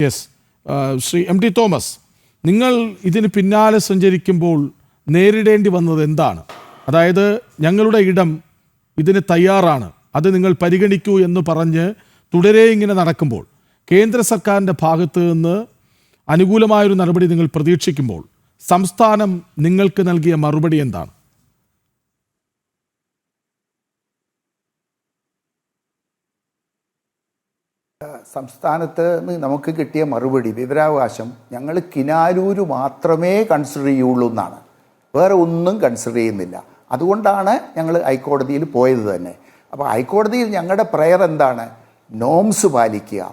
Yes, Shri M T Thomas, നിങ്ങൾ ഇതിന് പിന്നാലെ സഞ്ചരിക്കുമ്പോൾ നേരിടേണ്ടി വന്നത് എന്താണ്? അതായത് ഞങ്ങളുടെ ഇടം ഇതിന് തയ്യാറാണ്, അത് നിങ്ങൾ പരിഗണിക്കൂ എന്ന് പറഞ്ഞ് തുടരെ ഇങ്ങനെ നടക്കുമ്പോൾ കേന്ദ്ര സർക്കാരിൻ്റെ ഭാഗത്ത് നിന്ന് അനുകൂലമായൊരു നടപടി നിങ്ങൾ പ്രതീക്ഷിക്കുമ്പോൾ സംസ്ഥാനം നിങ്ങൾക്ക് നൽകിയ മറുപടി എന്താണ്? സംസ്ഥാനത്ത് നമുക്ക് കിട്ടിയ മറുപടി, വിവരാവകാശം, ഞങ്ങൾ കിനാലൂര് മാത്രമേ കൺസിഡർ ചെയ്യുള്ളൂ എന്നാണ്, വേറെ ഒന്നും കൺസിഡർ ചെയ്യുന്നില്ല. അതുകൊണ്ടാണ് ഞങ്ങൾ ഹൈക്കോടതിയിൽ പോയത് തന്നെ. അപ്പോൾ ഹൈക്കോടതിയിൽ ഞങ്ങളുടെ പ്രയർ എന്താണ്? നോംസ് പാലിക്കുക.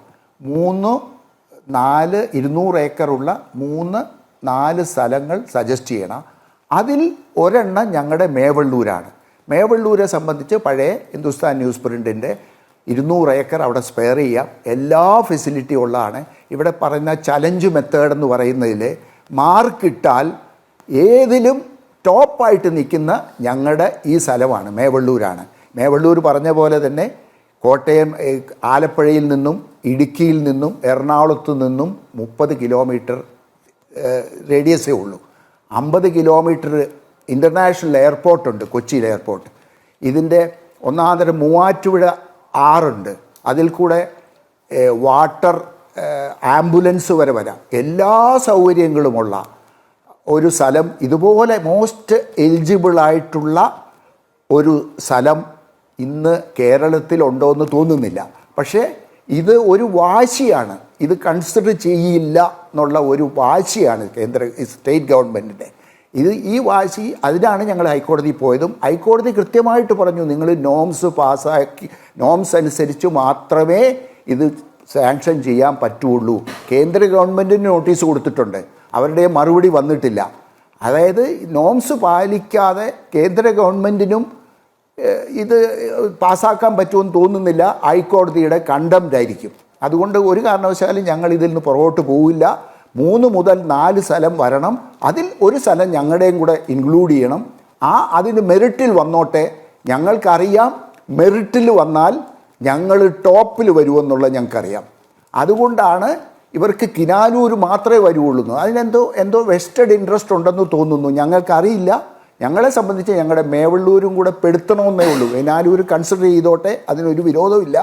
200 ഏക്കറുള്ള 3-4 സ്ഥലങ്ങൾ സജസ്റ്റ് ചെയ്യണം. അതിൽ ഒരെണ്ണം ഞങ്ങളുടെ മേവള്ളൂരാണ്. മേവള്ളൂരെ സംബന്ധിച്ച് പഴയ ഹിന്ദുസ്ഥാൻ ന്യൂസ് പ്രിൻറ്റിൻ്റെ 200 ഏക്കർ അവിടെ സ്പെയർ ചെയ്യാം, എല്ലാ ഫെസിലിറ്റി ഉള്ളതാണ്. ഇവിടെ പറയുന്ന ചലഞ്ച് മെത്തേഡ് എന്ന് പറയുന്നതിൽ മാർക്കിട്ടാൽ ഏതിലും ടോപ്പായിട്ട് നിൽക്കുന്ന ഞങ്ങളുടെ ഈ സ്ഥലമാണ്, മേവള്ളൂരാണ്. മേവള്ളൂർ പറഞ്ഞ പോലെ തന്നെ കോട്ടയം, ആലപ്പുഴയിൽ നിന്നും ഇടുക്കിയിൽ നിന്നും എറണാകുളത്തു നിന്നും 30 കിലോമീറ്റർ റേഡിയസേ ഉള്ളൂ. 50 കിലോമീറ്റർ ഇൻ്റർനാഷണൽ എയർപോർട്ടുണ്ട്, കൊച്ചിയിൽ എയർപോർട്ട്. ഇതിൻ്റെ ഒന്നാന്തരം മൂവാറ്റുപുഴ ആറുണ്ട്, അതിൽ കൂടെ വാട്ടർ ആംബുലൻസ് വരെ വരാം. എല്ലാ സൗകര്യങ്ങളുമുള്ള ഒരു സ്ഥലം, ഇതുപോലെ മോസ്റ്റ് എലിജിബിളായിട്ടുള്ള ഒരു സ്ഥലം ഇന്ന് കേരളത്തിലുണ്ടോ എന്ന് തോന്നുന്നില്ല. പക്ഷേ ഇത് ഒരു വാശിയാണ്, ഇത് കൺസിഡർ ചെയ്യില്ല എന്നുള്ള ഒരു വാശിയാണ് സ്റ്റേറ്റ് ഗവൺമെൻറ്റിൻ്റെ. ഈ വാശി, അതിനാണ് ഞങ്ങൾ ഹൈക്കോടതിയിൽ പോയതും. ഹൈക്കോടതി കൃത്യമായിട്ട് പറഞ്ഞു, നിങ്ങൾ നോംസ് പാസ്സാക്കി, നോംസ് അനുസരിച്ച് മാത്രമേ ഇത് സാങ്ഷൻ ചെയ്യാൻ പറ്റുള്ളൂ. കേന്ദ്ര ഗവൺമെൻറ്റിന് നോട്ടീസ് കൊടുത്തിട്ടുണ്ട്, അവരുടെ മറുപടി വന്നിട്ടില്ല. അതായത് നോംസ് പാലിക്കാതെ കേന്ദ്ര ഗവൺമെൻറ്റിനും ഇത് പാസ്സാക്കാൻ പറ്റുമെന്ന് തോന്നുന്നില്ല. ഹൈക്കോടതിയുടെ കണ്ടംപ്റ്റ് ആയിരിക്കും. അതുകൊണ്ട് ഒരു കാരണവശാലും ഞങ്ങൾ ഇതിൽ നിന്ന് പുറകോട്ട് പോവില്ല. 3 മുതൽ 4 സ്ഥലം വരണം, അതിൽ ഒരു സ്ഥലം ഞങ്ങളുടെയും കൂടെ ഇൻക്ലൂഡ് ചെയ്യണം. അതിന് മെറിറ്റിൽ വന്നോട്ടെ. ഞങ്ങൾക്കറിയാം മെറിറ്റിൽ വന്നാൽ ഞങ്ങൾ ടോപ്പിൽ വരുമെന്നുള്ള ഞങ്ങൾക്കറിയാം. അതുകൊണ്ടാണ് ഇവർക്ക് കിനാലൂര് മാത്രമേ വരുള്ളൂ. അതിനെന്തോ വെസ്റ്റഡ് ഇൻട്രസ്റ്റ് ഉണ്ടെന്ന് തോന്നുന്നു, ഞങ്ങൾക്കറിയില്ല. ഞങ്ങളെ സംബന്ധിച്ച് ഞങ്ങളുടെ മേവള്ളൂരും കൂടെ പെടുത്തണമെന്നേ ഉള്ളൂ. കിനാലൂര് കൺസിഡർ ചെയ്തോട്ടെ, അതിനൊരു വിരോധമില്ല.